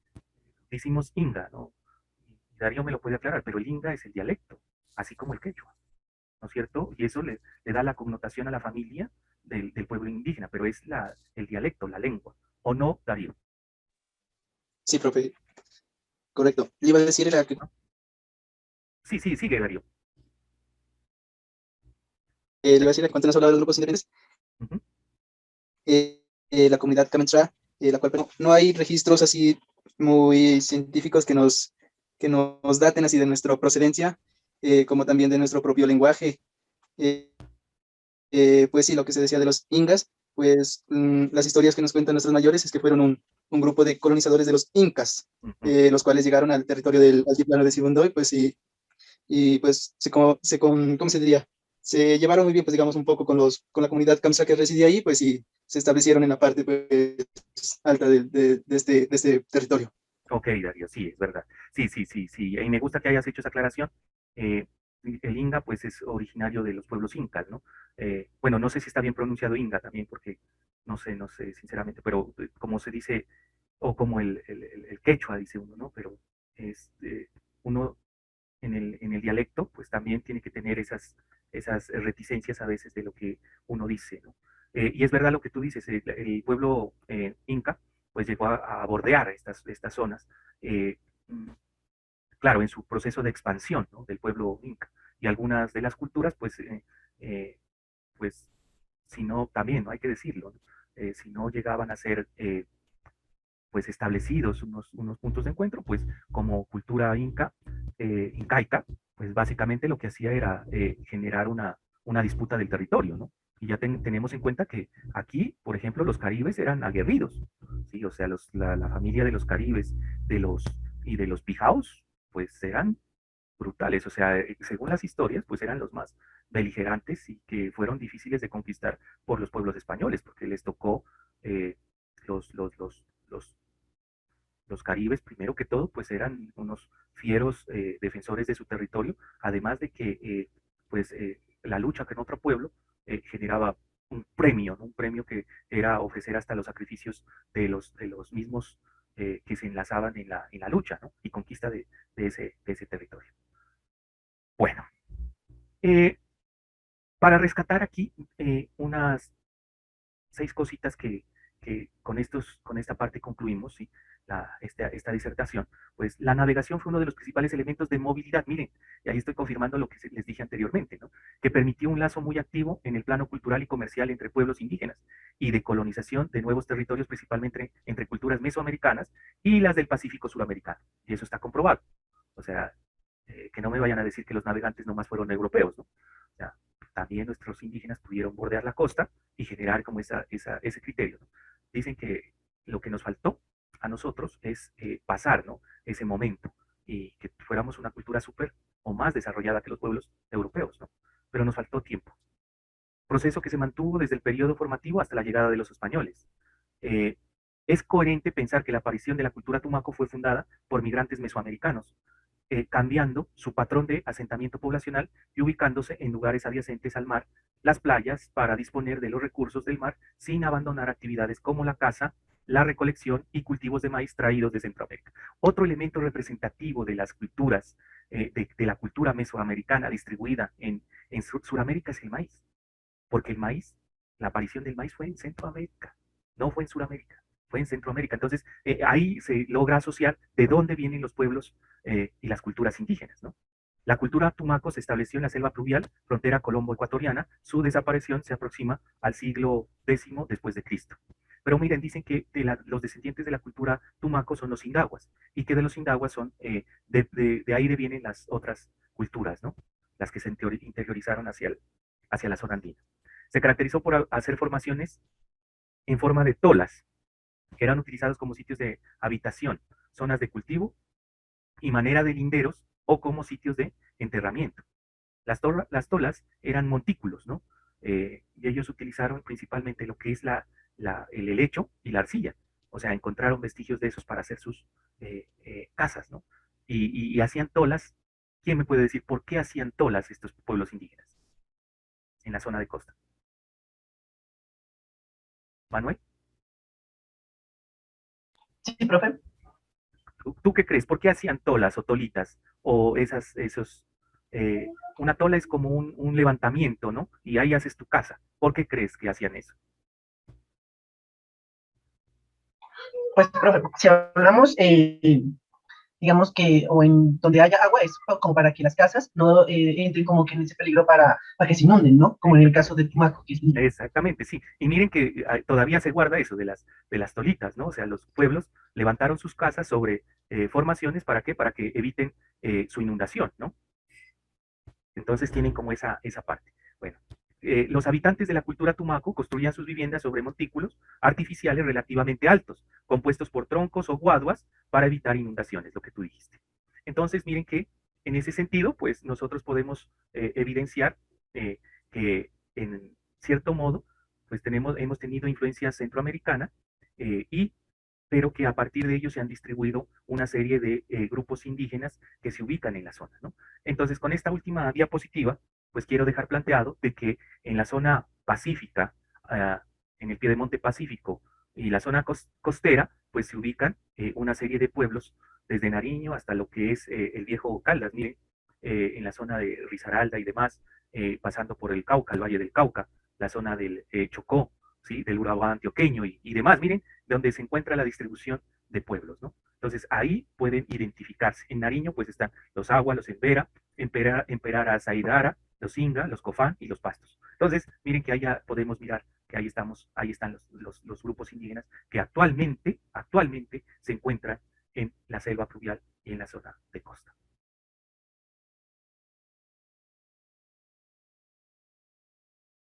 decimos inga, ¿no? Y Darío me lo puede aclarar, pero el inga es el dialecto, así como el quechua. ¿No es cierto? Y eso le da la connotación a la familia del pueblo indígena, pero es el dialecto, la lengua. ¿O no, Darío? Sí, profe, correcto. Le iba a decir era que ¿No? Sí, sí, sigue, Darío. le iba a decir que cuando nos hablaba de los grupos independientes, Ujú. la comunidad Kamentra, la cual pero no hay registros así muy científicos que nos daten así de nuestra procedencia, como también de nuestro propio lenguaje. Eh, pues sí, lo que se decía de los ingas, pues las historias que nos cuentan nuestros mayores es que fueron un grupo de colonizadores de los incas, Ujú. los cuales llegaron al territorio del altiplano de Sibundoy, pues y pues ¿cómo se diría? Se llevaron muy bien, pues digamos, un poco con la comunidad Kamsa que residía ahí, pues y se establecieron en la parte pues, alta de este territorio. Ok, Darío, sí, es verdad. Sí, sí, sí, sí. Y me gusta que hayas hecho esa aclaración. Eh, el Inga, pues, es originario de los pueblos incas, ¿no? Bueno, no sé si está bien pronunciado Inga también, porque no sé, sinceramente, pero como se dice, o como el quechua, dice uno, ¿no? Pero es, uno en el dialecto, pues también tiene que tener esas reticencias a veces de lo que uno dice, ¿no? Y es verdad lo que tú dices, el pueblo inca, pues llegó a bordear estas zonas, eh, mm, claro, en su proceso de expansión, ¿no? Del pueblo inca. Y algunas de las culturas, eh, pues si no, también, no hay que decirlo, ¿no? Si no llegaban a ser pues establecidos unos puntos de encuentro, pues como cultura inca, incaica, pues básicamente lo que hacía era generar una disputa del territorio, ¿no? Y ya tenemos en cuenta que aquí, por ejemplo, los caribes eran aguerridos, ¿sí? O sea, la familia de los caribes y de los pijaos, pues eran brutales, o sea, según las historias, pues eran los más beligerantes y que fueron difíciles de conquistar por los pueblos españoles, porque les tocó eh, los, los, los, los los caribes, primero que todo, pues eran unos fieros defensores de su territorio, además de que la lucha con otro pueblo generaba un premio, ¿no? Un premio que era ofrecer hasta los sacrificios de los mismos que se enlazaban en la lucha, ¿no? Y conquista de ese territorio. Bueno, eh, para rescatar aquí unas 6 cositas que con esta parte concluimos, ¿sí? Esta disertación, pues la navegación fue uno de los principales elementos de movilidad, miren, y ahí estoy confirmando lo que les dije anteriormente, ¿no? Que permitió un lazo muy activo en el plano cultural y comercial entre pueblos indígenas y de colonización de nuevos territorios, principalmente entre culturas mesoamericanas y las del Pacífico suramericano, y eso está comprobado. O sea, que no me vayan a decir que los navegantes nomás fueron europeos, ¿no? O sea, también nuestros indígenas pudieron bordear la costa y generar como ese criterio, ¿no? Dicen que lo que nos faltó a nosotros es pasar, ¿no? Ese momento y que fuéramos una cultura súper o más desarrollada que los pueblos europeos, ¿no? Pero nos faltó tiempo. Proceso que se mantuvo desde el periodo formativo hasta la llegada de los españoles. Eh, es coherente pensar que la aparición de la cultura tumaco fue fundada por migrantes mesoamericanos, cambiando su patrón de asentamiento poblacional y ubicándose en lugares adyacentes al mar, las playas, para disponer de los recursos del mar sin abandonar actividades como la caza, la recolección y cultivos de maíz traídos de Centroamérica. Otro elemento representativo de las culturas, de la cultura mesoamericana distribuida en Suramérica es el maíz, porque el maíz, la aparición del maíz fue en Centroamérica, no fue en Suramérica, fue en Centroamérica. Entonces, ahí se logra asociar de dónde vienen los pueblos y las culturas indígenas, ¿no? La cultura tumaco se estableció en la selva pluvial, frontera colombo-ecuatoriana. Su desaparición se aproxima al siglo X después de Cristo. Pero miren, dicen que los descendientes de la cultura tumaco son los indahuas, y que de los indahuas son, de ahí vienen las otras culturas, ¿no? Las que se interiorizaron hacia la zona andina. Se caracterizó por hacer formaciones en forma de tolas, que eran utilizados como sitios de habitación, zonas de cultivo y manera de linderos, o como sitios de enterramiento. Las tolas eran montículos, ¿no? Y ellos utilizaron principalmente lo que es el helecho y la arcilla. O sea, encontraron vestigios de esos para hacer sus casas, ¿no? Y hacían tolas. ¿Quién me puede decir por qué hacían tolas estos pueblos indígenas en la zona de costa? Manuel, Sí, profe. ¿tú qué crees? ¿Por qué hacían tolas o tolitas? O una tola es como un levantamiento, ¿no? Y ahí haces tu casa. ¿Por qué crees que hacían eso? Pues, profe, si hablamos, digamos que, o en donde haya agua, es como para que las casas no entren como que en ese peligro para que se inunden, ¿no? Como en el caso de Tumaco, que es Exactamente, sí. Y miren que todavía se guarda eso de las tolitas, ¿no? O sea, los pueblos levantaron sus casas sobre formaciones, ¿para qué? Para que eviten su inundación, ¿no? Entonces tienen como esa parte. Bueno, los habitantes de la cultura tumaco construían sus viviendas sobre montículos artificiales relativamente altos, compuestos por troncos o guaduas para evitar inundaciones, lo que tú dijiste. Entonces, miren que en ese sentido, pues nosotros podemos evidenciar que en cierto modo, pues hemos tenido influencia centroamericana, pero que a partir de ello se han distribuido una serie de grupos indígenas que se ubican en la zona, ¿no? Entonces, con esta última diapositiva, pues quiero dejar planteado de que en la zona pacífica, uh, en el piedemonte pacífico y la zona costera, pues se ubican una serie de pueblos, desde Nariño hasta lo que es el viejo Caldas, miren, en la zona de Risaralda y demás, pasando por el Cauca, el Valle del Cauca, la zona del Chocó, ¿sí? Del Urabá antioqueño y demás, miren, donde se encuentra la distribución de pueblos, ¿no? Entonces ahí pueden identificarse. En Nariño pues están los Agua, los Embera, Emperara, Saidara, los Inga, los Cofán y los Pastos. Entonces, miren que allá podemos mirar que ahí están los grupos indígenas que actualmente se encuentran en la selva pluvial y en la zona de costa.